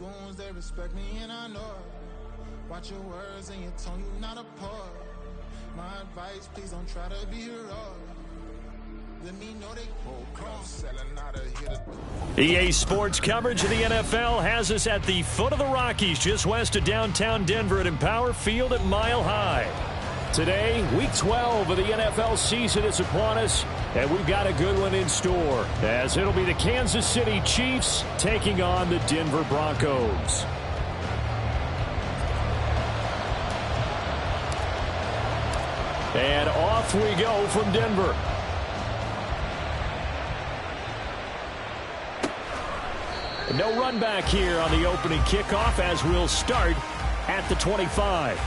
goons, they respect me and I know it. Watch your words and your tone, you not a part. My advice, please don't try to be heroic. Let me know they selling out of here. EA Sports coverage of the NFL has us at the foot of the Rockies, just west of downtown Denver at Empower Field at Mile High. Today, Week 12 of the NFL season is upon us, and we've got a good one in store, as it'll be the Kansas City Chiefs taking on the Denver Broncos. And off we go from Denver. No run back here on the opening kickoff, as we'll start at the 25.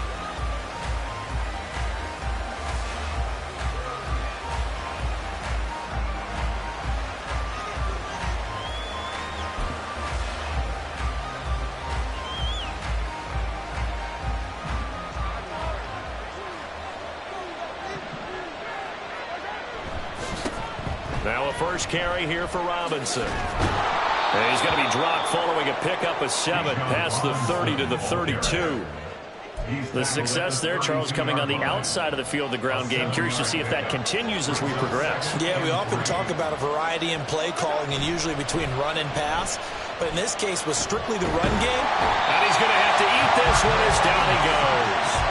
Now a first carry here for Robinson. And he's going to be dropped following a pickup of 7 past the 30 to the 32. The success there, Charles, coming on the outside of the field, the ground game. Curious to see if that continues as we progress. Yeah, we often talk about a variety in play calling and usually between run and pass. But in this case, was strictly the run game. And he's going to have to eat this one as down he goes.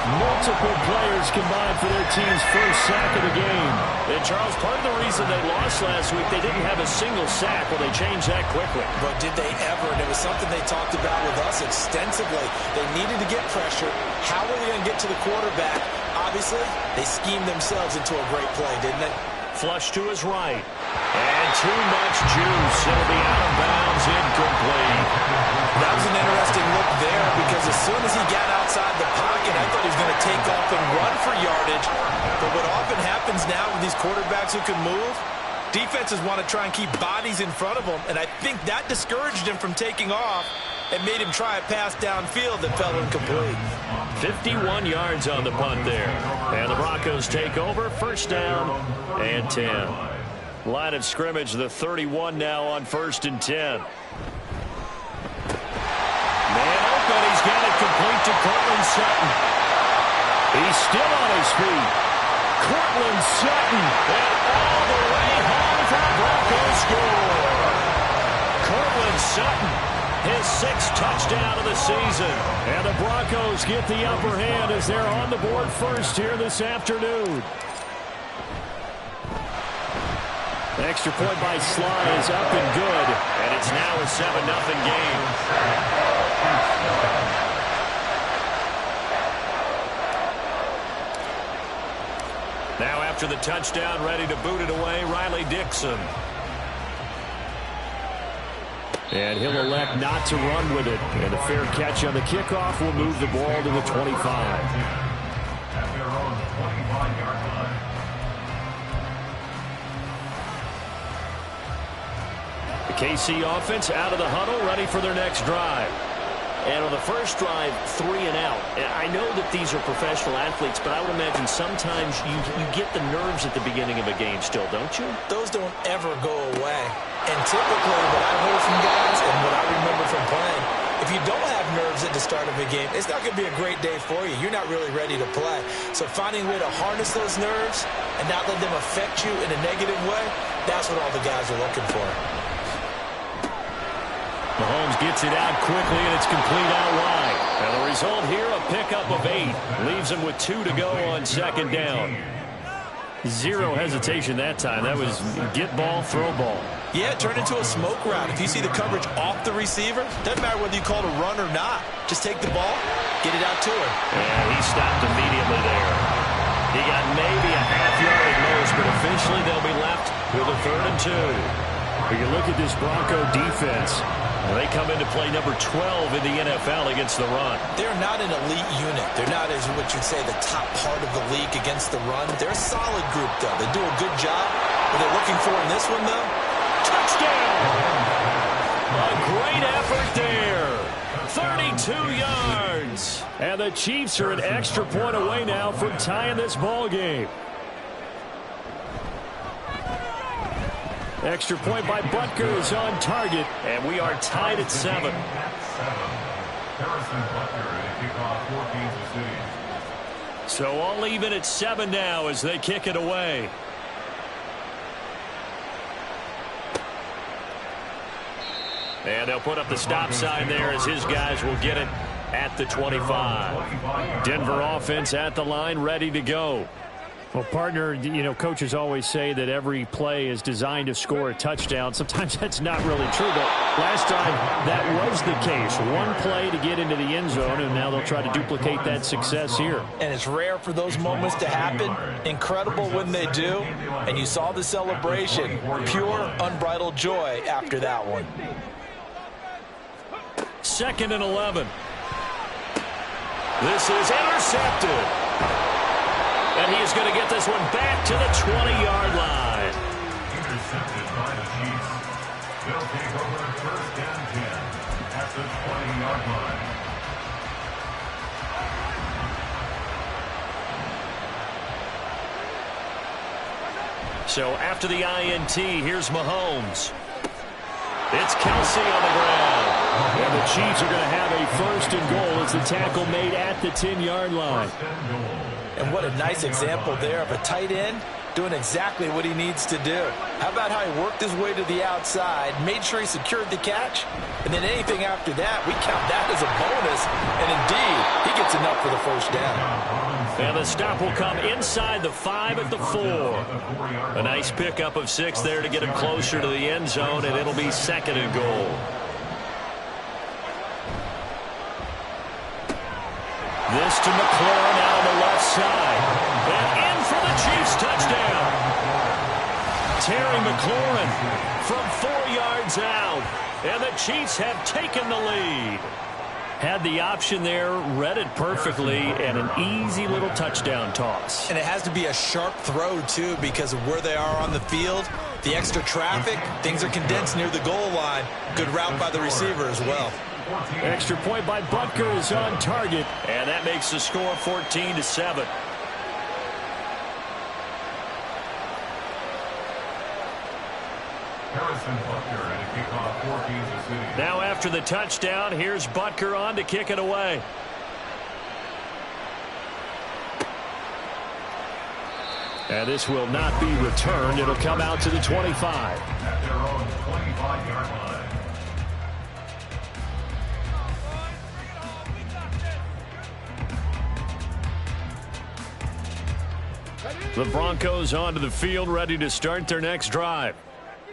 Multiple players combined for their team's first sack of the game. And, Charles, part of the reason they lost last week, they didn't have a single sack. Well, they changed that quickly. But did they ever? And it was something they talked about with us extensively. They needed to get pressure. How were they going to get to the quarterback? Obviously, they schemed themselves into a great play, didn't they? Flush to his right. And too much juice. It'll be out of bounds, incomplete. That was an interesting look there because as soon as he got outside the pocket, I thought he was going to take off and run for yardage. But what often happens now with these quarterbacks who can move, defenses want to try and keep bodies in front of them, and I think that discouraged him from taking off and made him try a pass downfield that fell incomplete. 51 yards on the punt there. And the Broncos take over, first down and 10. Line of scrimmage, the 31 now on 1st and 10. Man open, he's got it complete to Cortland Sutton. He's still on his feet. Cortland Sutton, and all the way home for the Broncos score. Cortland Sutton, his 6th touchdown of the season. And the Broncos get the upper hand as they're on the board first here this afternoon. Extra point by Sly is up and good, and it's now a 7-0 game. Now after the touchdown, ready to boot it away, Riley Dixon. And he'll elect not to run with it. And a fair catch on the kickoff will move the ball to the 25. The KC offense out of the huddle, ready for their next drive. And on the first drive, 3 and out. I know that these are professional athletes, but I would imagine sometimes you get the nerves at the beginning of a game still, don't you? Those don't ever go away. And typically what I heard from guys and what I remember from playing, if you don't have nerves at the start of a game, it's not going to be a great day for you. You're not really ready to play. So finding a way to harness those nerves and not let them affect you in a negative way, that's what all the guys are looking for. Mahomes gets it out quickly, and it's complete out wide. And the result here, a pickup of 8. Leaves him with 2 to go on 2nd down. Zero hesitation that time. That was get ball, throw ball. Yeah, it turned into a smoke route. If you see the coverage off the receiver, doesn't matter whether you call it a run or not. Just take the ball, get it out to him. And he stopped immediately there. He got maybe a half yard at most, but officially they'll be left with a 3rd and 2. When you look at this Bronco defense, they come into play number 12 in the NFL against the run. They're not an elite unit. They're not, as what you'd say, the top part of the league against the run. They're a solid group, though. They do a good job. What they're looking for in this one, though, touchdown! A great effort there. 32 yards. And the Chiefs are an extra point away now from tying this ball game. Extra point by Butker is on target, and we are tied at 7. So all even at 7 now as they kick it away. And they'll put up the stop sign there as his guys will get it at the 25. Denver offense at the line, ready to go. Well, partner, coaches always say that every play is designed to score a touchdown. Sometimes that's not really true, but last time that was the case. One play to get into the end zone, and now they'll try to duplicate that success here. And it's rare for those moments to happen. Incredible when they do. And you saw the celebration. Pure, unbridled joy after that one. 2nd and 11. This is intercepted. And he's going to get this one back to the 20-yard line. Intercepted by the Chiefs. They'll take over 1st and 10 at the 20-yard line. So after the INT, here's Mahomes. It's Kelsey on the ground. And the Chiefs are going to have a 1st and goal as the tackle made at the 10-yard line. And what a nice example there of a tight end doing exactly what he needs to do. How about how he worked his way to the outside, made sure he secured the catch, and then anything after that, we count that as a bonus. And indeed, he gets enough for the 1st down. And the stop will come inside the 5 at the 4. A nice pickup of 6 there to get him closer to the end zone, and it'll be 2nd and goal. This to McLaurin out on the left side. And in for the Chiefs touchdown. Terry McLaurin from 4 yards out. And the Chiefs have taken the lead. Had the option there, read it perfectly, and an easy little touchdown toss. And it has to be a sharp throw, too, because of where they are on the field. The extra traffic, things are condensed near the goal line. Good route by the receiver as well. Extra point by Butker is on target, and that makes the score 14-7. Now after the touchdown, here's Butker on to kick it away. And this will not be returned. It'll come out to the 25. At their own 25-yard line. The Broncos onto the field, ready to start their next drive.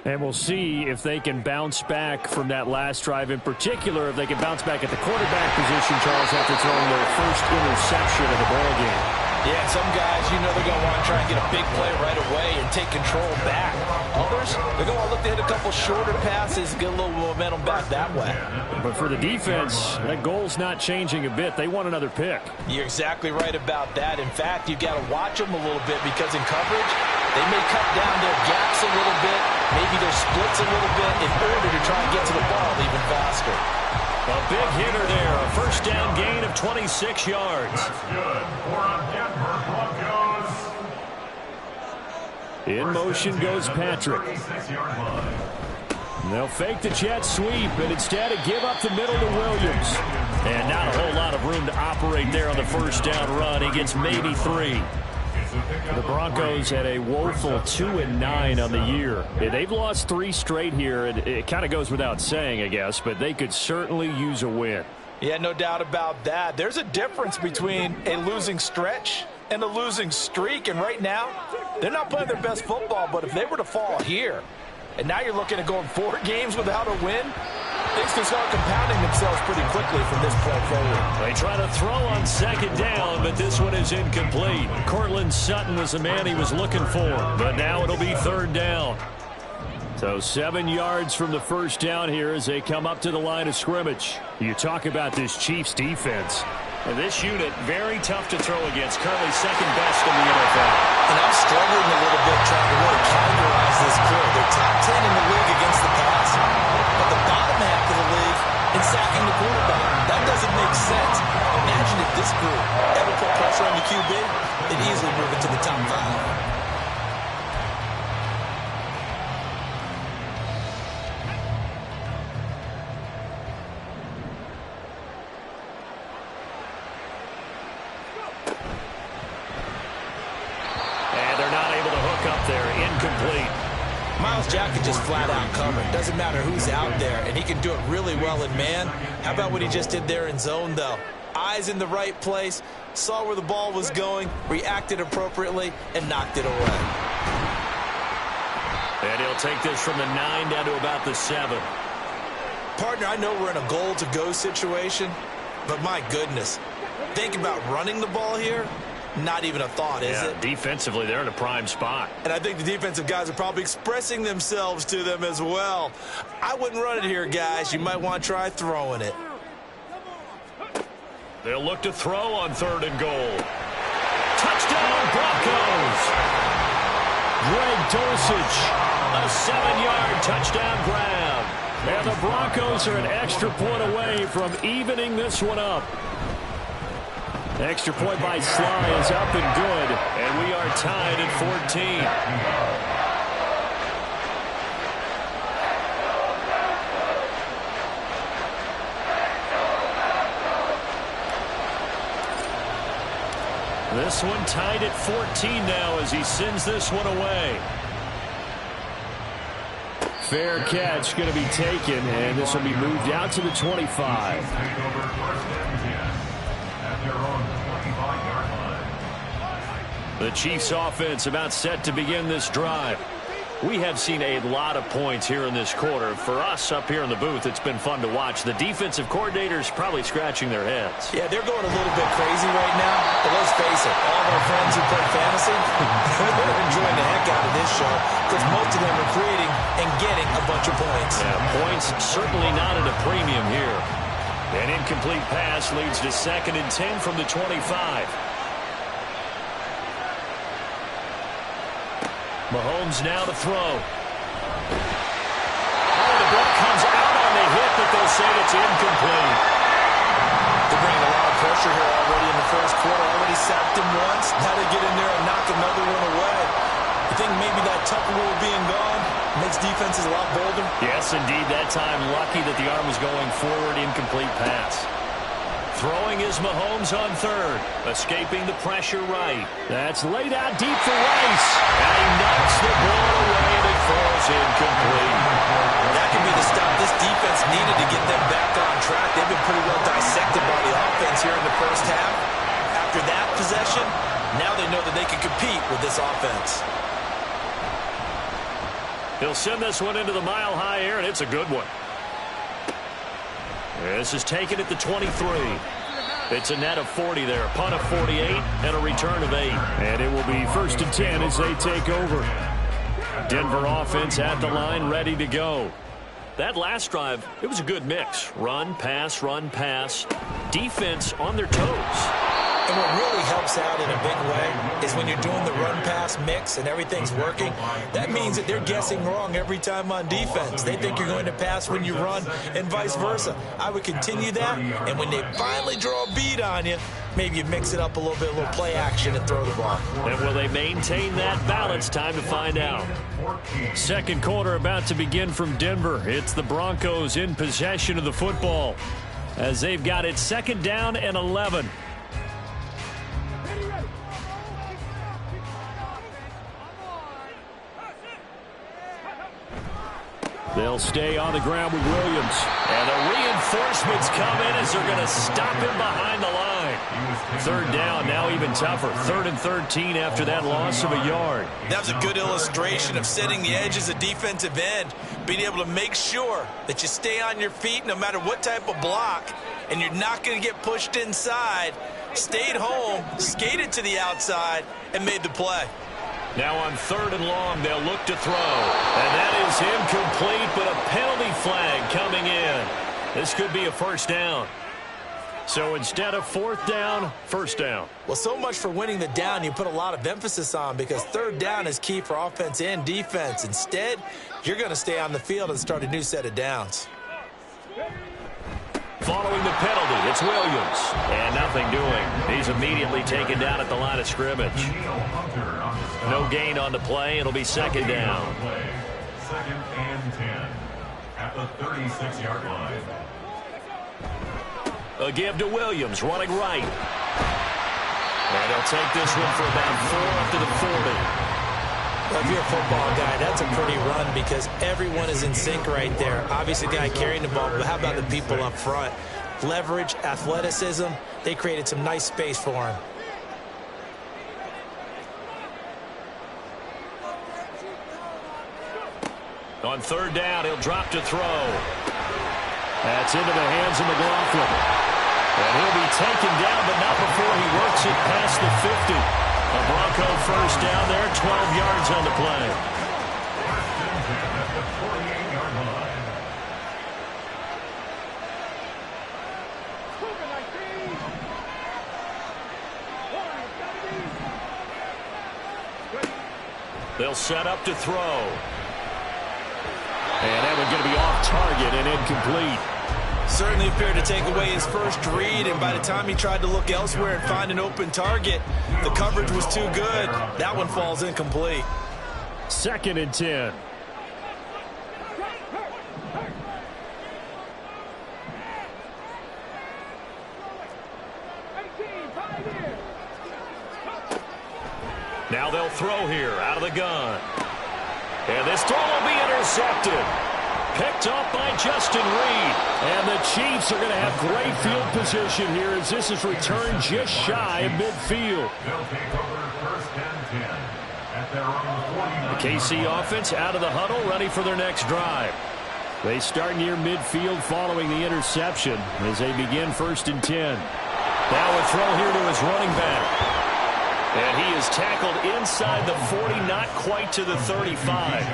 And we'll see if they can bounce back from that last drive. In particular, if they can bounce back at the quarterback position, Charles, after throwing their first interception of the ballgame. Yeah, some guys, they're going to want to try and get a big play right away and take control back. Others, they're going to look to hit a couple shorter passes, get a little momentum back that way. But for the defense, that goal's not changing a bit. They want another pick. You're exactly right about that. In fact, you've got to watch them a little bit because in coverage, they may cut down their gaps a little bit, maybe their splits a little bit in order to try and get to the ball even faster. A big hitter there, a 1st down gain of 26 yards. That's good for a Denver Broncos. In motion goes Patrick. They'll fake the jet sweep, and instead give up the middle to Williams. And not a whole lot of room to operate there on the 1st down run. He gets maybe 3. The Broncos had a woeful 2-9 on the year. They've lost 3 straight here. It kind of goes without saying, I guess, but they could certainly use a win. Yeah, no doubt about that. There's a difference between a losing stretch and a losing streak, and right now, they're not playing their best football, but if they were to fall here, and now you're looking at going 4 games without a win, things can start compounding themselves pretty quickly from this point forward. They try to throw on 2nd down, but this one is incomplete. Cortland Sutton was the man he was looking for, but now it'll be 3rd down. So 7 yards from the 1st down here as they come up to the line of scrimmage. You talk about this Chiefs defense. And this unit, very tough to throw against, currently 2nd best in the NFL. And I'm struggling a little bit trying to really categorize this crew. They're top 10 in the league against the pass, but the bottom half of the league in sacking the quarterback. That doesn't make sense. Imagine if this group ever put pressure on the QB, they'd easily move it to the top 5. Myles Jack can just flat out cover. It doesn't matter who's out there, and he can do it really well in man. How about what he just did there in zone, though? Eyes in the right place, saw where the ball was going, reacted appropriately, and knocked it away. And he'll take this from the 9 down to about the 7. Partner, I know we're in a goal-to-go situation, but my goodness, think about running the ball here. Not even a thought, is it? Defensively, they're in a prime spot. And I think the defensive guys are probably expressing themselves to them as well. I wouldn't run it here, guys. You might want to try throwing it. They'll look to throw on 3rd and goal. Touchdown, Broncos! Greg Dulcich, a 7-yard touchdown grab. And the Broncos are an extra point away from evening this one up. Extra point by Sly is up and good, and we are tied at 14. This one tied at 14 now as he sends this one away. Fair catch going to be taken, and this will be moved out to the 25. The Chiefs offense about set to begin this drive. We have seen a lot of points here in this quarter. For us up here in the booth, it's been fun to watch. The defensive coordinators probably scratching their heads. Yeah, they're going a little bit crazy right now. But let's face it, all of our friends who play fantasy, they're enjoying the heck out of this show because most of them are creating and getting a bunch of points. Yeah, points certainly not at a premium here. An incomplete pass leads to 2nd and 10 from the 25. Mahomes now to throw. Oh, the ball comes out on the hit, but they'll say it's incomplete. They're bringing a lot of pressure here already in the first quarter. Already sacked him once. Now they get in there and knock another one away. You think maybe that Tucker rule being gone makes defenses a lot bolder? Yes, indeed. That time, lucky that the arm was going forward. Incomplete pass. Throwing is Mahomes on 3rd. Escaping the pressure right. That's laid out deep for Rice. And he knocks the ball away and it falls incomplete. That could be the stop this defense needed to get them back on track. They've been pretty well dissected by the offense here in the first half. After that possession, now they know that they can compete with this offense. He'll send this one into the mile-high air, and it's a good one. This is taken at the 23. It's a net of 40 there. Punt of 48 and a return of 8. And it will be 1st and 10 as they take over. Denver offense at the line, ready to go. That last drive, it was a good mix. Run, pass, defense on their toes. And what really helps out in a big way is when you're doing the run-pass mix and everything's working, that means that they're guessing wrong every time on defense. They think you're going to pass when you run and vice versa. I would continue that, and when they finally draw a beat on you, maybe you mix it up a little bit, a little play action and throw the ball. And will they maintain that balance? Time to find out. Second quarter about to begin from Denver. It's the Broncos in possession of the football as they've got it 2nd down and 11. They'll stay on the ground with Williams. And the reinforcements come in as they're going to stop him behind the line. 3rd down, now even tougher. 3rd and 13 after that loss of a yard. That was a good illustration of setting the edge as a defensive end. Being able to make sure that you stay on your feet no matter what type of block. And you're not going to get pushed inside. Stayed home, skated to the outside, and made the play. Now on 3rd and long, they'll look to throw. And that is incomplete, but a penalty flag coming in. This could be a 1st down. So instead of 4th down, 1st down. Well, so much for winning the down you put a lot of emphasis on because 3rd down is key for offense and defense. Instead, you're going to stay on the field and start a new set of downs. Following the penalty, it's Williams. And nothing doing. He's immediately taken down at the line of scrimmage. No gain on the play. It'll be 2nd down. 2nd and 10 at the 36-yard line. A give to Williams, running right. And he'll take this one for about 4 up to the 40. Well, if you're a football guy, that's a pretty run because everyone is in sync right there. Obviously, the guy carrying the ball, but how about the people up front? Leverage, athleticism, they created some nice space for him. On third down, he'll drop to throw. That's into the hands of McLaughlin. And he'll be taken down, but not before he works it past the 50. A Bronco first down there, 12 yards on the play. At the 48-yard line. They'll set up to throw. And that one's going to be off target and incomplete. Certainly appeared to take away his first read, and by the time he tried to look elsewhere and find an open target, the coverage was too good. That one falls incomplete. 2nd and 10. Now they'll throw here out of the gun. And this throw will be intercepted. Picked off by Justin Reed. And the Chiefs are going to have great field position here as this is returned just shy of midfield. They'll take over 1st and 10 at their own 49. The KC offense out of the huddle, ready for their next drive. They start near midfield following the interception as they begin 1st and 10. Now a throw here to his running back. And he is tackled inside the 40, not quite to the 35.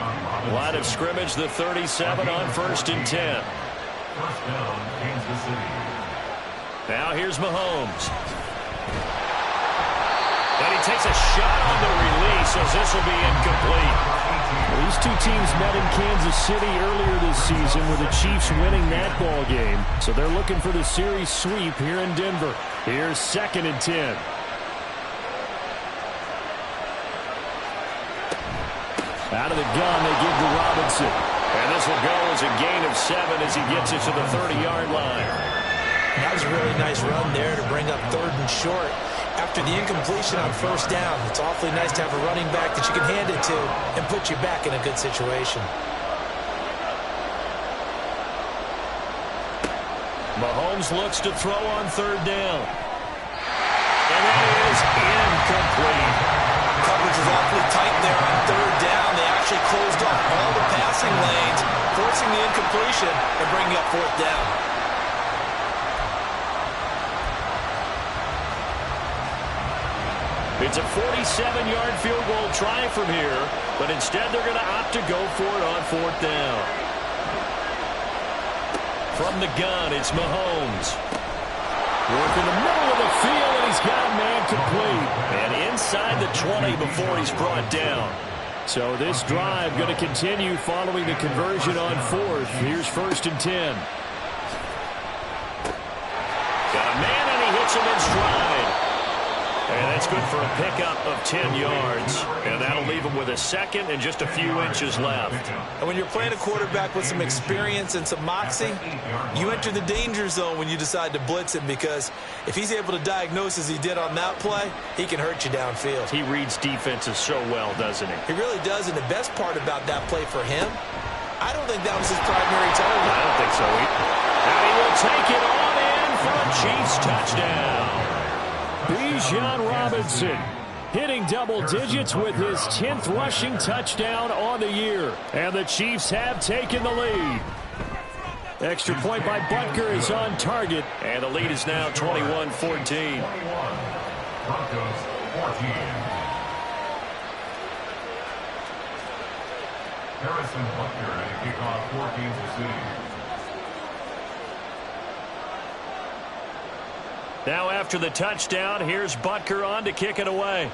Line of scrimmage, the 37 on 1st and 10. First down, Kansas City. Now here's Mahomes. And he takes a shot on the release as this will be incomplete. These two teams met in Kansas City earlier this season with the Chiefs winning that ball game. So they're looking for the series sweep here in Denver. Here's 2nd and 10. Out of the gun, they give to Robinson. And this will go as a gain of 7 as he gets it to the 30-yard line. That was a really nice run there to bring up 3rd and short. After the incompletion on 1st down, it's awfully nice to have a running back that you can hand it to and put you back in a good situation. Mahomes looks to throw on 3rd down. And that is incomplete. Coverage is awfully tight there on 3rd down. They actually closed off all the passing lanes, forcing the incompletion and bringing up 4th down. It's a 47-yard field goal try from here, but instead they're going to opt to go for it on 4th down. From the gun, it's Mahomes. Work in the middle of the field, and he's got a man complete. And inside the 20 before he's brought down. So this drive going to continue following the conversion on 4th. Here's 1st and 10. Got a man, and he hits him in stride. And that's good for a pickup of 10 yards. And that'll leave him with a 2nd and just a few inches left. And when you're playing a quarterback with some experience and some moxie, you enter the danger zone when you decide to blitz him, because if he's able to diagnose as he did on that play, he can hurt you downfield. He reads defenses so well, doesn't he? He really does, and the best part about that play for him, I don't think that was his primary target. I don't think so either. And he will take it on in for a Chiefs touchdown. Bijan Robinson hitting double digits with his 10th rushing touchdown on the year. And the Chiefs have taken the lead. Extra point by Butker is on target. And the lead is now 21-14. 21. Broncos 14. Harrison Butker at a kickoff for Kansas City. Now after the touchdown, here's Butker on to kick it away.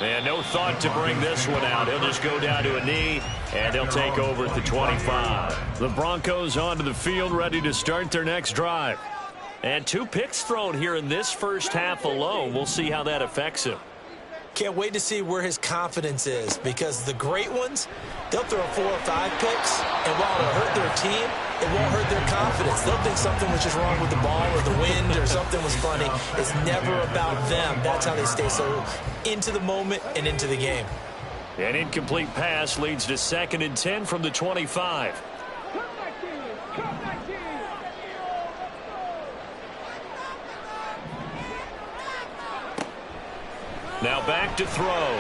And no thought to bring this one out. He'll just go down to a knee, and he'll take over at the 25. The Broncos onto the field, ready to start their next drive. And 2 picks thrown here in this first half alone. We'll see how that affects him. Can't wait to see where his confidence is, because the great ones, they'll throw 4 or 5 picks, and while it'll hurt their team, it won't hurt their confidence. They'll think something was just wrong with the ball or the wind or something was funny. It's never about them. That's how they stay so into the moment and into the game. An incomplete pass leads to 2nd and 10 from the 25. Now back to throw.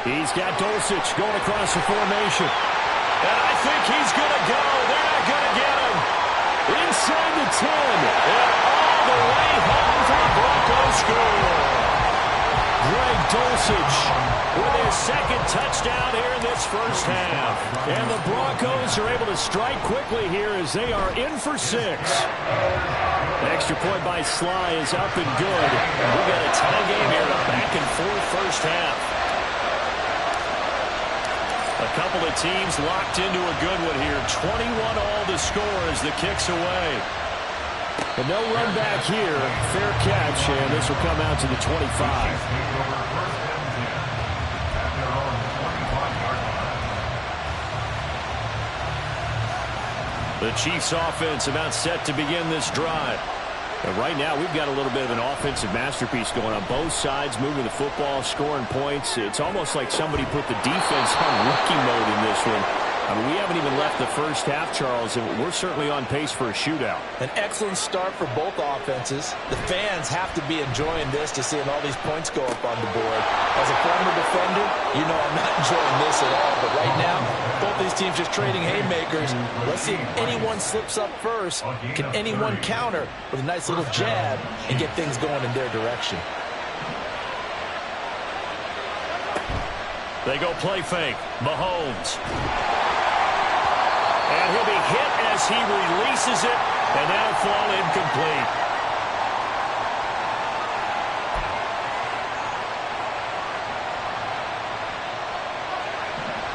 He's got Dulcich going across the formation. And I think he's going to go. They're not going to get him. Inside the 10. And all the way home for the Broncos score. Greg Dulcich with his 2nd touchdown here in this first half. And the Broncos are able to strike quickly here as they are in for 6. Extra point by Sly is up and good. We got a tie game here, a back-and-forth first half. A couple of teams locked into a good one here. 21-all the score as the kick's away. And no run back here. Fair catch, and this will come out to the 25. The Chiefs offense about set to begin this drive. And right now we've got a little bit of an offensive masterpiece going on both sides, moving the football, scoring points. It's almost like somebody put the defense on rookie mode in this one. I mean, we haven't even left the first half, Charles, and we're certainly on pace for a shootout. An excellent start for both offenses. The fans have to be enjoying this to seeing all these points go up on the board. As a former defender, you know I'm not enjoying this at all. But right now, both these teams just trading haymakers. Let's see if anyone slips up first. Can anyone counter with a nice little jab and get things going in their direction? They go play fake. Mahomes. And he'll be hit as he releases it, and that'll fall incomplete.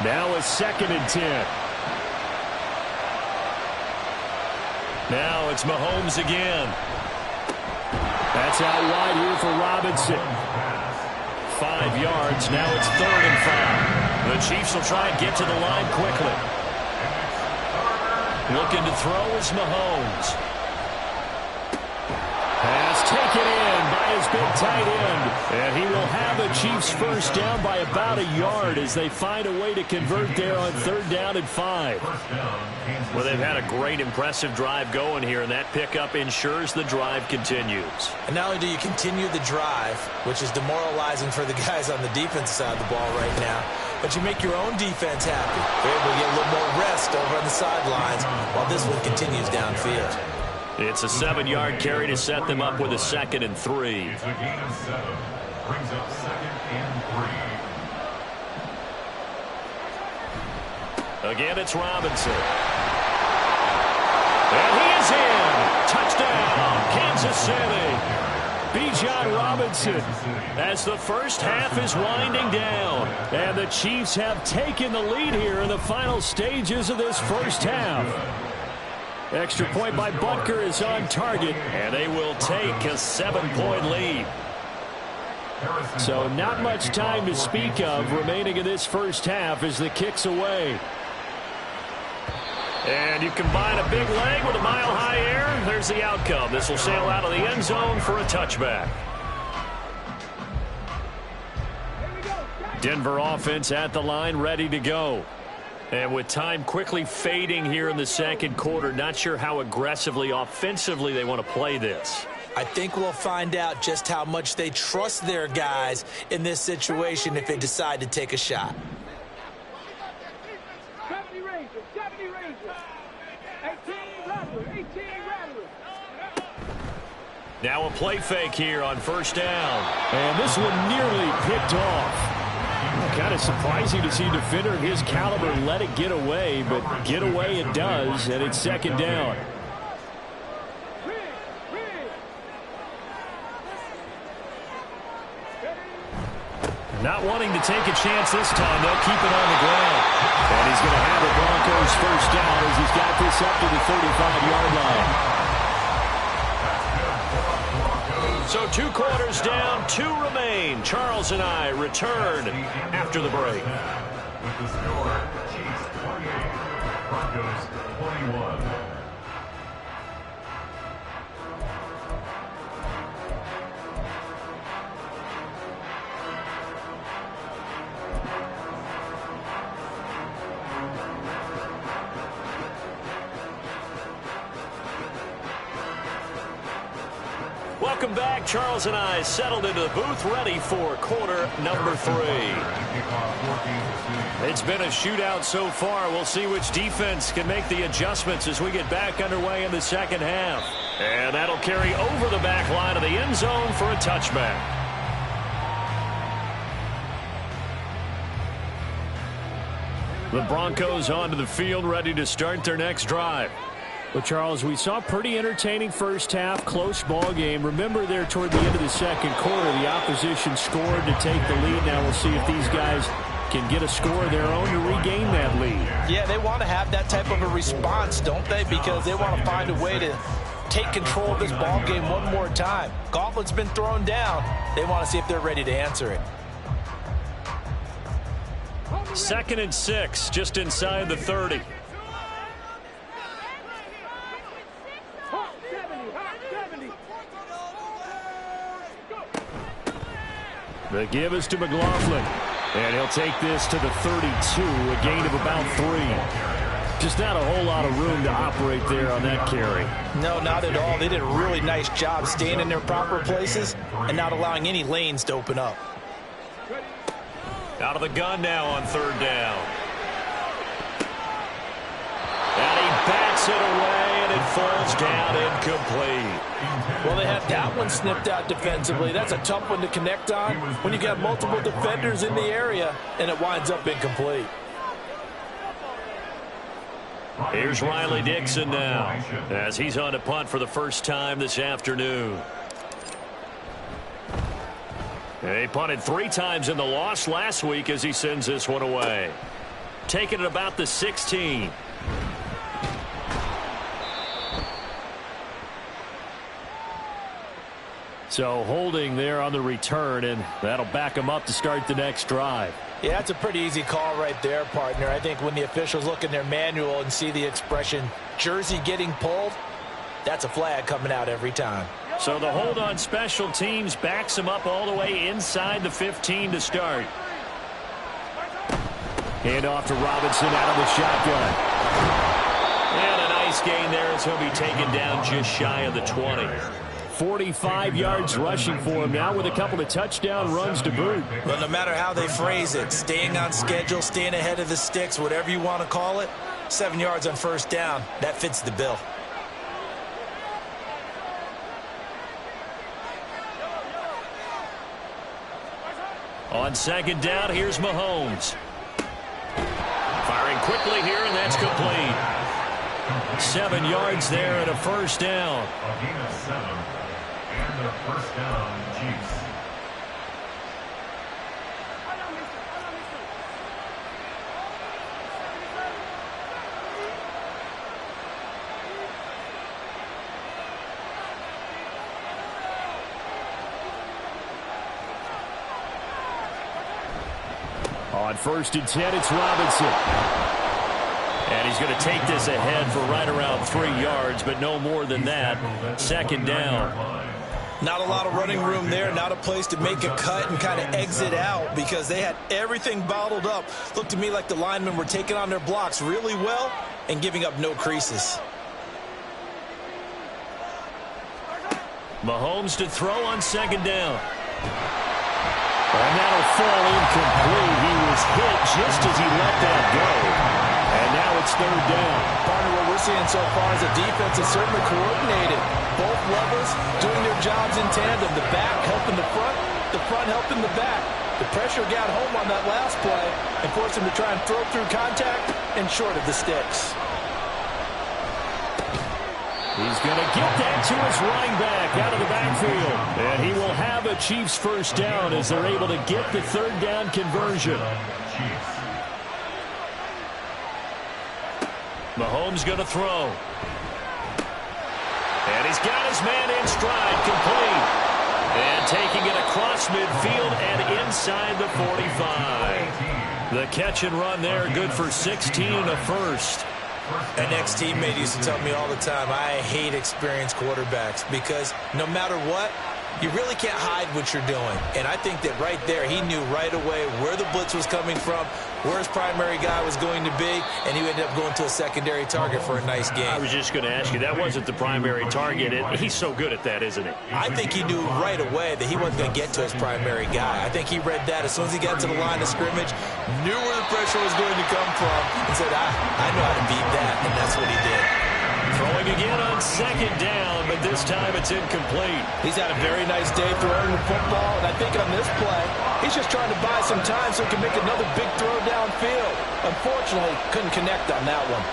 Now a 2nd and 10. Now it's Mahomes again. That's out wide here for Robinson. 5 yards. Now it's 3rd and 5. The Chiefs will try and get to the line quickly. Looking to throw is Mahomes. Pass taken in by his big tight end. And he will have the Chiefs first down by about a yard as they find a way to convert there on 3rd down and 5. Well, they've had a great, impressive drive going here, and that pickup ensures the drive continues. And not only do you continue the drive, which is demoralizing for the guys on the defensive side of the ball right now, but you make your own defense happy. They're able to get a little more rest over on the sidelines while this one continues downfield. It's a 7-yard carry to set them up with a 2nd and 3. It's a gain of 7. Brings up 2nd and 3. Again, it's Robinson. And he is in. Touchdown, Kansas City. Bijan Robinson as the first half is winding down. And the Chiefs have taken the lead here in the final stages of this first half. Extra point by Butker is on target, and they will take a 7-point lead. So not much time to speak of remaining in this first half as the kick's away. And you combine a big leg with a mile-high air, there's the outcome. This will sail out of the end zone for a touchback. Denver offense at the line, ready to go. And with time quickly fading here in the second quarter, not sure how aggressively, offensively they want to play this. I think we'll find out just how much they trust their guys in this situation if they decide to take a shot. 70 Rangers, 70 Rangers. 18 Rattlers, 18 Rattlers. Now a play fake here on 1st down. And this one nearly picked off. Kind of surprising to see a defender of his caliber let it get away, but get away it does, and it's 2nd down. Not wanting to take a chance this time, they'll keep it on the ground. And he's going to have the Broncos first down as he's got this up to the 35-yard line. So 2 quarters down, 2 remain. Charles and I return after the break. With the score, Chiefs 28, Broncos 21. Welcome back. Charles and I settled into the booth, ready for quarter number 3. It's been a shootout so far. We'll see which defense can make the adjustments as we get back underway in the second half. And that'll carry over the back line of the end zone for a touchback. The Broncos onto the field, ready to start their next drive. Well, Charles, we saw a pretty entertaining first half, close ball game. Remember there toward the end of the second quarter, the opposition scored to take the lead. Now we'll see if these guys can get a score of their own to regain that lead. Yeah, they want to have that type of a response, don't they? Because they want to find a way to take control of this ball game one more time. Gauntlet's been thrown down. They want to see if they're ready to answer it. 2nd and 6, just inside the 30. The give is to McLaughlin. And he'll take this to the 32, a gain of about 3. Just not a whole lot of room to operate there on that carry. No, not at all. They did a really nice job staying in their proper places and not allowing any lanes to open up. Out of the gun now on 3rd down. And he bats it away, and it falls down incomplete. Well, they had that one snipped out defensively. That's a tough one to connect on when you got multiple defenders in the area, and it winds up incomplete. Here's Riley Dixon now, as he's on to punt for the first time this afternoon. He punted 3 times in the loss last week as he sends this one away. Taking it about the 16. So holding there on the return, and that'll back him up to start the next drive. Yeah, that's a pretty easy call right there, partner. I think when the officials look in their manual and see the expression jersey getting pulled, that's a flag coming out every time. So the hold on special teams backs him up all the way inside the 15 to start. Hand off to Robinson out of the shotgun. And a nice gain there as he'll be taken down just shy of the 20. 45 yards rushing for him now with a couple of touchdown runs to boot. Well, no matter how they phrase it, staying on schedule, staying ahead of the sticks, whatever you want to call it, 7 yards on 1st down, that fits the bill. On 2nd down, here's Mahomes. Firing quickly here, and that's complete. 7 yards there and a 1st down. A gain of 7 and a 1st down, Chiefs. On 1st and 10, it's Robinson. And he's going to take this ahead for right around 3 yards, but no more than that. 2nd down. Not a lot of running room there, not a place to make a cut and kind of exit out because they had everything bottled up. Looked to me like the linemen were taking on their blocks really well and giving up no creases. Mahomes to throw on 2nd down. And that'll fall incomplete. He was hit just as he let that go. And now it's 3rd down. Partner, what we're seeing so far is a defense is certainly coordinated. Both levels doing their jobs in tandem. The back helping the front helping the back. The pressure got home on that last play and forced him to try and throw through contact and short of the sticks. He's going to get that to his running back out of the backfield. And he will have a Chiefs 1st down as they're able to get the 3rd down conversion. Mahomes going to throw. And he's got his man in stride, complete. And taking it across midfield and inside the 45. The catch and run there, good for 16 and a 1st. An ex-teammate used to tell me all the time, I hate experienced quarterbacks because no matter what, you really can't hide what you're doing. And I think that right there, he knew right away where the blitz was coming from, where his primary guy was going to be, and he ended up going to a secondary target for a nice game. I was just going to ask you, that wasn't the primary target. He's so good at that, isn't he? I think he knew right away that he wasn't going to get to his primary guy. I think he read that as soon as he got to the line of scrimmage, knew where the pressure was going to come from, and said, I know how to beat that, and that's what he did. Throwing again on second down, but this time it's incomplete. He's had a very nice day throwing the football, and I think on this play, he's just trying to buy some time so he can make another big throw downfield. Unfortunately, couldn't connect on that one.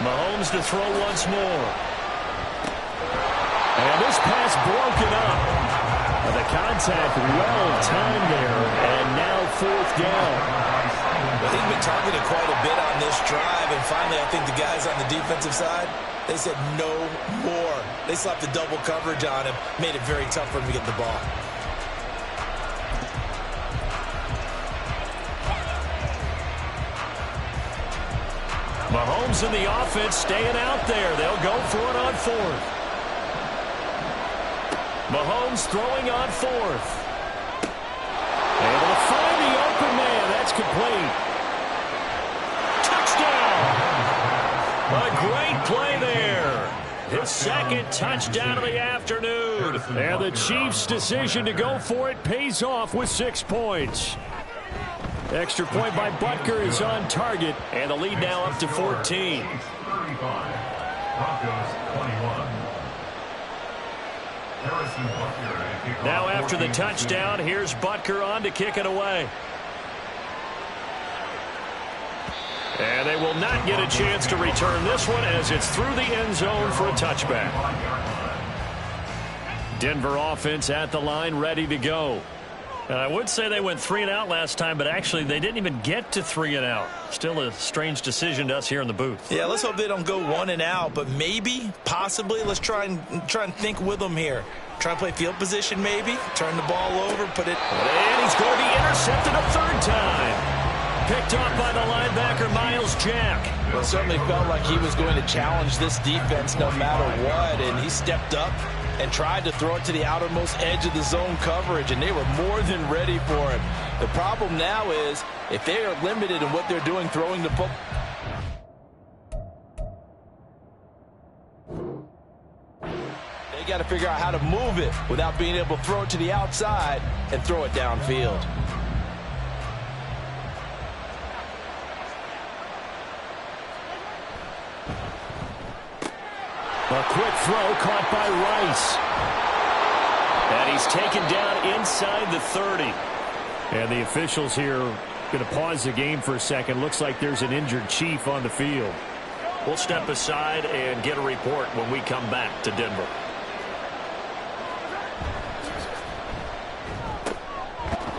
Mahomes to throw once more. And this pass broken up. And the contact well timed there, and now fourth down. Well, he's been targeted quite a bit on this drive, and finally I think the guys on the defensive side, they said no more. They slapped the double coverage on him, made it very tough for him to get the ball. Mahomes and the offense staying out there. They'll go for it on fourth. Mahomes throwing on fourth. Able to find the open man. That's complete. Touchdown! A great play there. His second touchdown of the afternoon. And the Chiefs' decision to go for it pays off with 6 points. Extra point by Butker is on target, and the lead now up to 14. 35. Broncos 21. Now after the touchdown, here's Butker on to kick it away. And they will not get a chance to return this one as it's through the end zone for a touchback. Denver offense at the line, ready to go. I would say they went 3 and out last time, but actually they didn't even get to 3 and out. Still a strange decision to us here in the booth. Yeah, let's hope they don't go 1 and out, but maybe, possibly, let's try and think with them here. Try and play field position maybe, turn the ball over, put it. And he's going to be intercepted a third time. Picked off by the linebacker, Miles Jack. Well, it certainly felt like he was going to challenge this defense no matter what, and he stepped up and tried to throw it to the outermost edge of the zone coverage, and they were more than ready for him. The problem now is, if they are limited in what they're doing throwing the football, they got to figure out how to move it without being able to throw it to the outside and throw it downfield. A quick throw caught by Rice. And he's taken down inside the 30. And the officials here going to pause the game for a second. Looks like there's an injured Chief on the field. We'll step aside and get a report when we come back to Denver.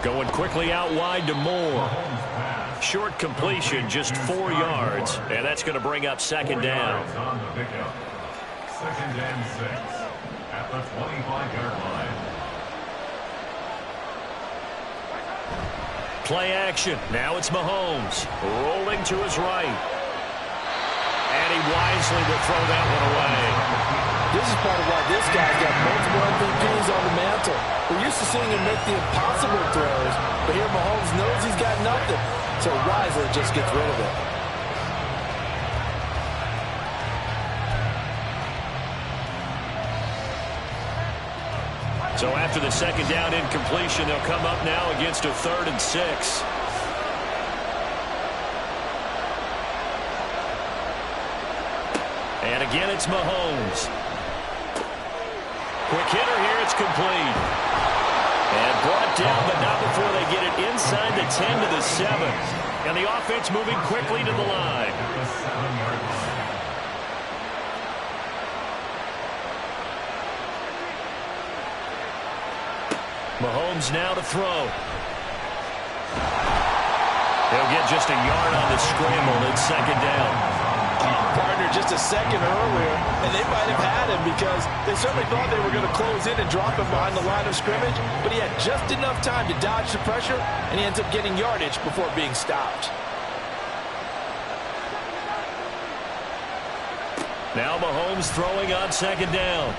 Going quickly out wide to Moore. Short completion, just 4 yards. And that's going to bring up second down. Second and 6 at the 25-yard line. Play action. Now it's Mahomes. Rolling to his right. And he wisely will throw that one away. This is part of why this guy's got multiple MVPs on the mantle. We're used to seeing him make the impossible throws, but here Mahomes knows he's got nothing, so wisely just gets rid of it. So after the second down incompletion, they'll come up now against a 3rd and 6. And again, it's Mahomes. Quick hitter here, it's complete. And brought down, but not before they get it inside the 10 to the 7. And the offense moving quickly to the line. Mahomes now to throw. He'll get just a yard on the scramble. It's second down. Partner just a second earlier, and they might have had him because they certainly thought they were going to close in and drop him behind the line of scrimmage, but he had just enough time to dodge the pressure, and he ends up getting yardage before being stopped. Now Mahomes throwing on second down.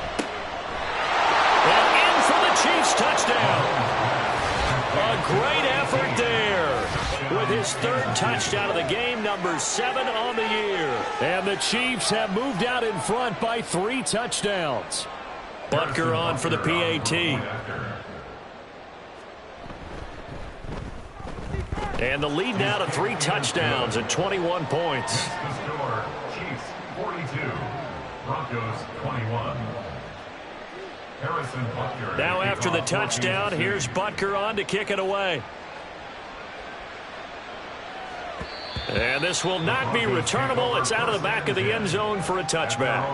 And in for the Chiefs touchdown. A great effort there. With his third touchdown of the game, number 7 on the year. And the Chiefs have moved out in front by 3 touchdowns. Butker on for the PAT. And the lead now to 3 touchdowns and 21 points. The score, Chiefs 42, Broncos 21. Harrison Butker. Now after the touchdown, here's Butker on to kick it away. And this will not be returnable. It's out of the back of the end zone for a touchback.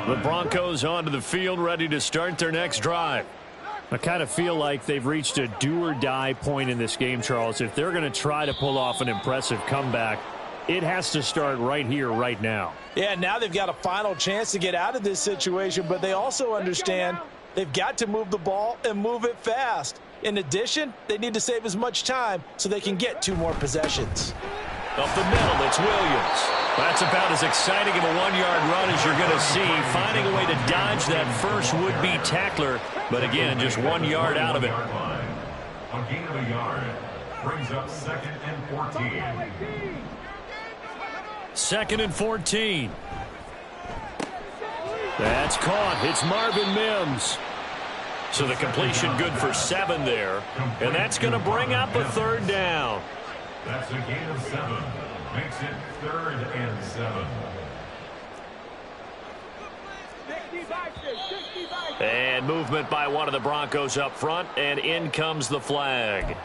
The Broncos onto the field, ready to start their next drive. I kind of feel like they've reached a do-or-die point in this game, Charles. If they're going to try to pull off an impressive comeback, it has to start right here, right now. Yeah, now they've got a final chance to get out of this situation, but they also understand they've got to move the ball and move it fast. In addition, they need to save as much time so they can get 2 more possessions. Up the middle, it's Williams. That's about as exciting of a 1-yard run as you're going to see. Finding a way to dodge that first would-be tackler, but again, just 1 yard out of it. A gain of a yard brings up 2nd and 14. 2nd and 14. That's caught. It's Marvin Mims. So the completion good for 7 there. And that's going to bring up a 3rd down. That's a gain of 7. Makes it 3rd and 7. And movement by one of the Broncos up front. And in comes the flag.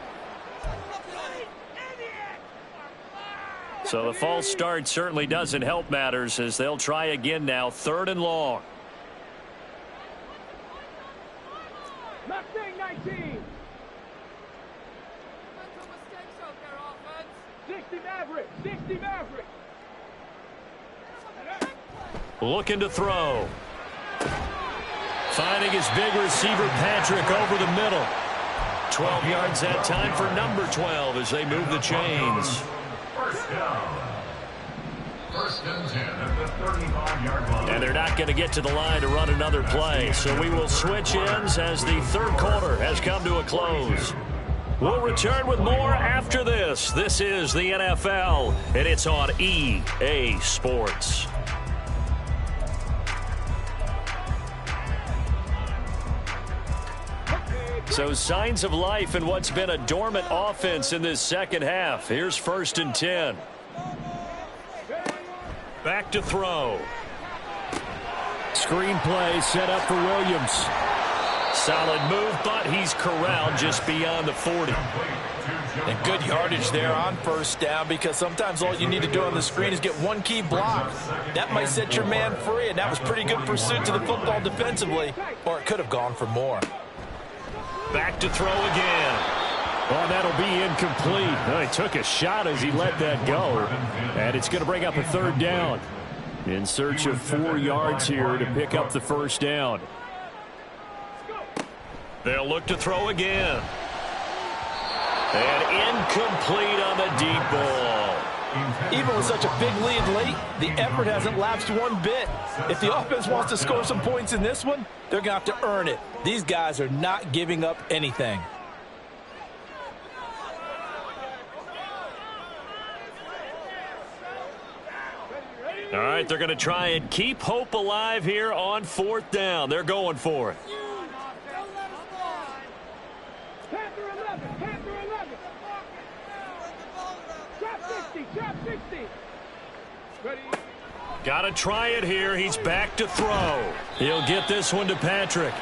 So the false start certainly doesn't help matters as they'll try again now. 3rd and long. Mustang 19. 60 Maverick. 60 Maverick. Looking to throw. Finding his big receiver Patrick over the middle. 12 yards that time for number 12 as they move the chains. First down. 1st and 10 at the 35-yard line. And they're not going to get to the line to run another play. So we will switch ends as the 3rd quarter has come to a close. We'll return with more after this. This is the NFL, and it's on EA Sports. So signs of life in what's been a dormant offense in this second half. Here's 1st and 10. Back to throw. Screen play set up for Williams. Solid move, but he's corralled just beyond the 40. And good yardage there on 1st down, because sometimes all you need to do on the screen is get 1 key block. That might set your man free, and that was pretty good pursuit to the football defensively, or it could have gone for more. Back to throw again. Oh, that'll be incomplete. Oh, he took a shot as he let that go. And it's going to bring up a 3rd down. In search of 4 yards here to pick up the 1st down. They'll look to throw again. And incomplete on the deep ball. Even with such a big lead late, the effort hasn't lapsed one bit. If the offense wants to score some points in this one, they're going to have to earn it. These guys are not giving up anything. All right, they're going to try and keep hope alive here on 4th down. They're going for it. Panther 11. Panther 11. Drop 60. Drop 60. Ready. Got to try it here. He's back to throw. He'll get this one to Patrick.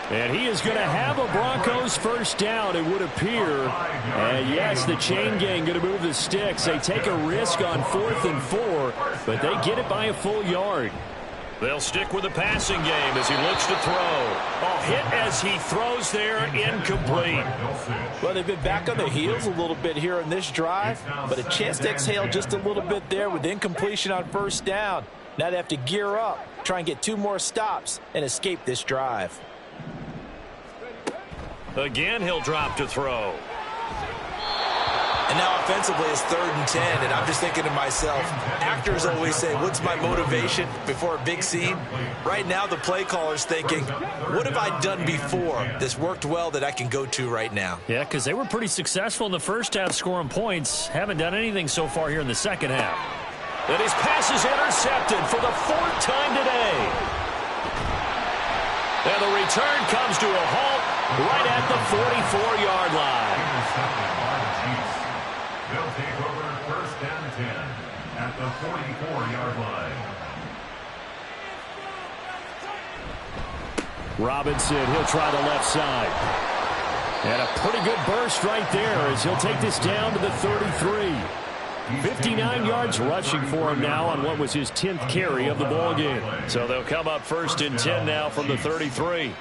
And he is going to have a Broncos 1st down, it would appear. And yes, the chain gang going to move the sticks. They take a risk on 4th and 4, but they get it by a full yard. They'll stick with the passing game as he looks to throw. Oh, hit as he throws there, incomplete. Well, they've been back on their heels a little bit here in this drive, but a chance to exhale just a little bit there with incompletion on 1st down. Now they have to gear up, try and get 2 more stops, and escape this drive. Again, he'll drop to throw. And now offensively it's 3rd and 10, and I'm just thinking to myself, actors always say, what's my motivation before a big scene? Right now the play caller's thinking, what have I done before that's worked well that I can go to right now? Yeah, because they were pretty successful in the first half scoring points. Haven't done anything so far here in the second half. And his pass is intercepted for the 4th time today. And the return comes to a halt right at the 44-yard line. Intercepted by the Chiefs. They'll take over 1st and 10 at the 44-yard line. Robinson, he'll try the left side. And a pretty good burst right there as he'll take this down to the 33. 59 yards rushing for him now on what was his 10th carry of the ball game. So they'll come up 1st and 10 now from the 33.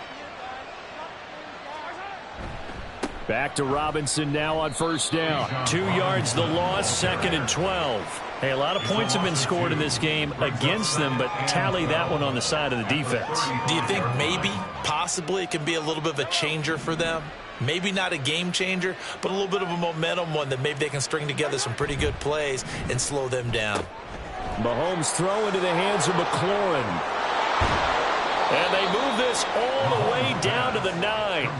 Back to Robinson now on 1st down. 2 yards the loss, 2nd and 12. Hey, a lot of points have been scored in this game against them, but tally that one on the side of the defense. Do you think maybe, possibly, it can be a little bit of a changer for them? Maybe not a game changer, but a little bit of a momentum one that maybe they can string together some pretty good plays and slow them down. Mahomes throw into the hands of McLaurin. And they move this all the way down to the 9.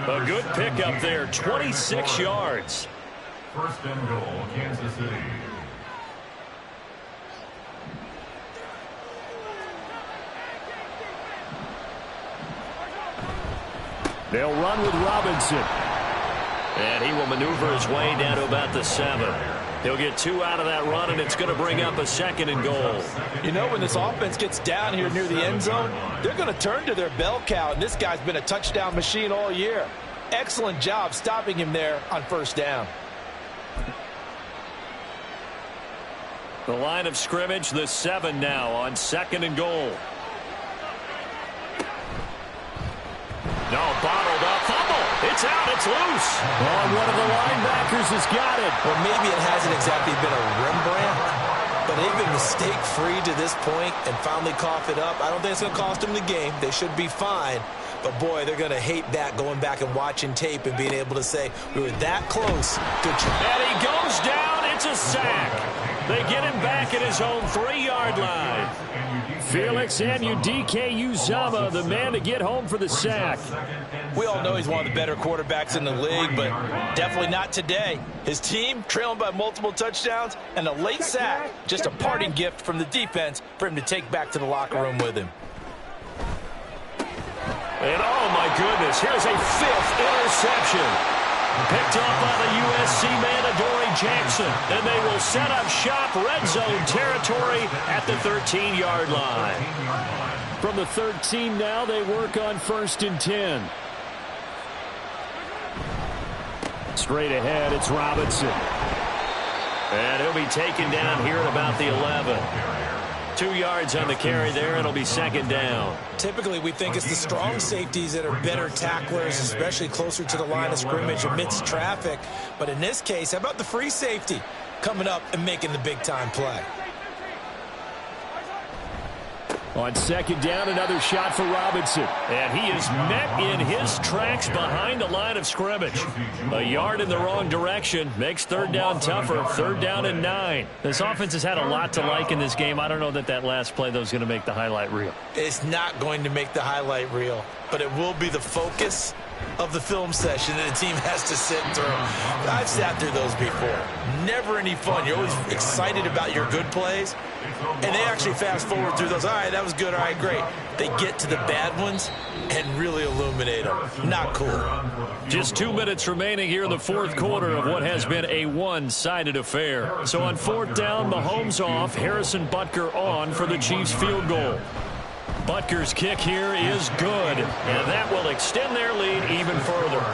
A good pickup there, 26 yards. 1st and goal, Kansas City. They'll run with Robinson. And he will maneuver his way down to about the 7. He'll get 2 out of that run, and it's going to bring up a 2nd and goal. You know, when this offense gets down here near the end zone, they're going to turn to their bell cow, and this guy's been a touchdown machine all year. Excellent job stopping him there on 1st down. The line of scrimmage, the 7 now on 2nd and goal. No, bottled up, fumble. It's out, it's loose. Oh, one of the linebackers has got it. Well, maybe it hasn't exactly been a Rembrandt, but they've been mistake-free to this point and finally cough it up. I don't think it's going to cost them the game. They should be fine. But, boy, they're going to hate that, going back and watching tape and being able to say, we were that close. Good job. And he goes down. It's a sack. They get him back at his own 3-yard line. Felix Anudike-Uzomah, the man to get home for the sack. We all know he's one of the better quarterbacks in the league, but definitely not today. His team trailing by multiple touchdowns and a late sack, just a parting gift from the defense for him to take back to the locker room with him. And, oh, my goodness, here's a 5th interception. Picked off by the USC man, Adoree Jackson. And they will set up shop, red zone territory at the 13-yard line. From the 13 now, they work on 1st and 10. Straight ahead, it's Robinson. And he'll be taken down here at about the 11. 2 yards on the carry there. It'll be 2nd down. Typically, we think it's the strong safeties that are better tacklers, especially closer to the line of scrimmage amidst traffic. But in this case, how about the free safety coming up and making the big-time play? On 2nd down, another shot for Robinson. And he is met in his tracks behind the line of scrimmage. A yard in the wrong direction makes 3rd down tougher. 3rd down and 9. This offense has had a lot to like in this game. I don't know that last play, though, is going to make the highlight reel. It's not going to make the highlight reel, but it will be the focus of the film session that the team has to sit through. I've sat through those before. Never any fun. You're always excited about your good plays, and they actually fast forward through those. All right, that was good. All right, great. They get to the bad ones and really illuminate them. Not cool. Just 2 minutes remaining here in the 4th quarter of what has been a one-sided affair. So on 4th down, Mahomes off, Harrison Butker on for the Chiefs field goal. Butker's kick here is good, and that will extend their lead even further.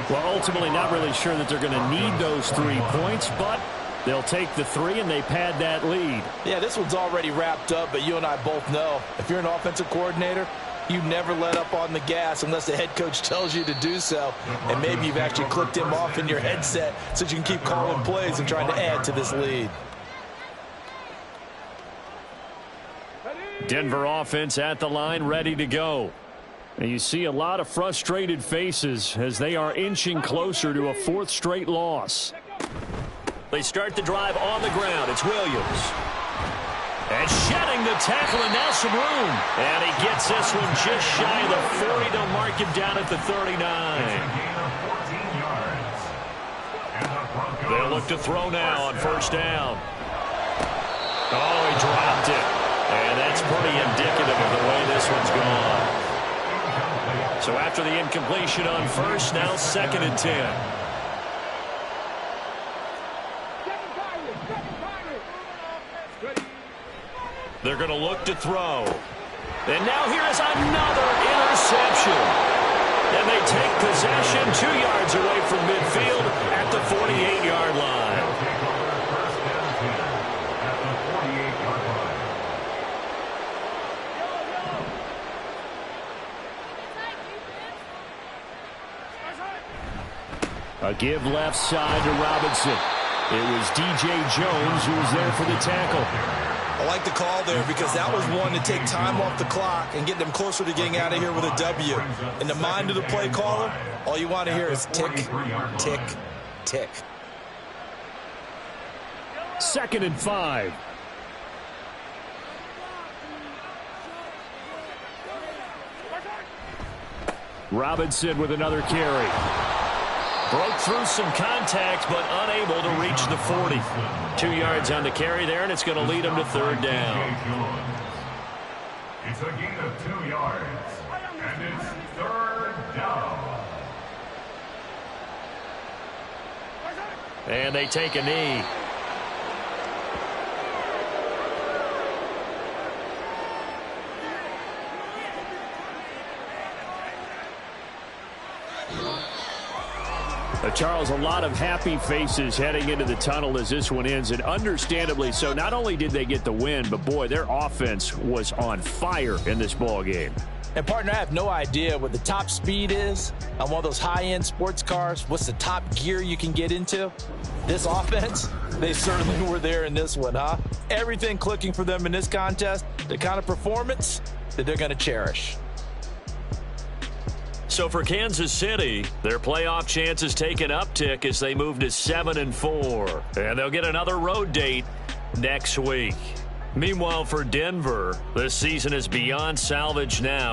Well, ultimately not really sure that they're going to need those 3 points, but they'll take the 3 and they pad that lead. Yeah, this one's already wrapped up, but you and I both know if you're an offensive coordinator, you never let up on the gas unless the head coach tells you to do so. And maybe you've actually clicked him off in your headset so you can keep calling plays and trying to add to this lead. Denver offense at the line, ready to go. And you see a lot of frustrated faces as they are inching closer to a 4th straight loss. They start the drive on the ground. It's Williams. And shedding the tackle, and now some room. And he gets this one just shy of the 40 to mark him down at the 39. They'll look to throw now on first down. Oh, he dropped it. And that's pretty indicative of the way this one's gone. So after the incompletion on first, now 2nd and 10. They're going to look to throw. And now here is another interception. And they take possession 2 yards away from midfield at the 48-yard line. A give left side to Robinson. It was DJ Jones who was there for the tackle. I like the call there because that was one to take time off the clock and get them closer to getting out of here with a W. In the mind of the play caller, all you want to hear is tick, tick, tick. 2nd and 5. Robinson with another carry. Broke through some contact, but unable to reach the 40. 2 yards on the carry there, and it's going to lead him to 3rd down. It's a gain of 2 yards, and it's 3rd down. And they take a knee. Charles, a lot of happy faces heading into the tunnel as this one ends, and understandably so. Not only did they get the win, but, boy, their offense was on fire in this ball game. And, partner, I have no idea what the top speed is on one of those high-end sports cars. What's the top gear you can get into? This offense, they certainly were there in this one, huh? Everything clicking for them in this contest, the kind of performance that they're going to cherish. So for Kansas City, their playoff chances take an uptick as they move to 7-4. And they'll get another road date next week. Meanwhile, for Denver, this season is beyond salvage now.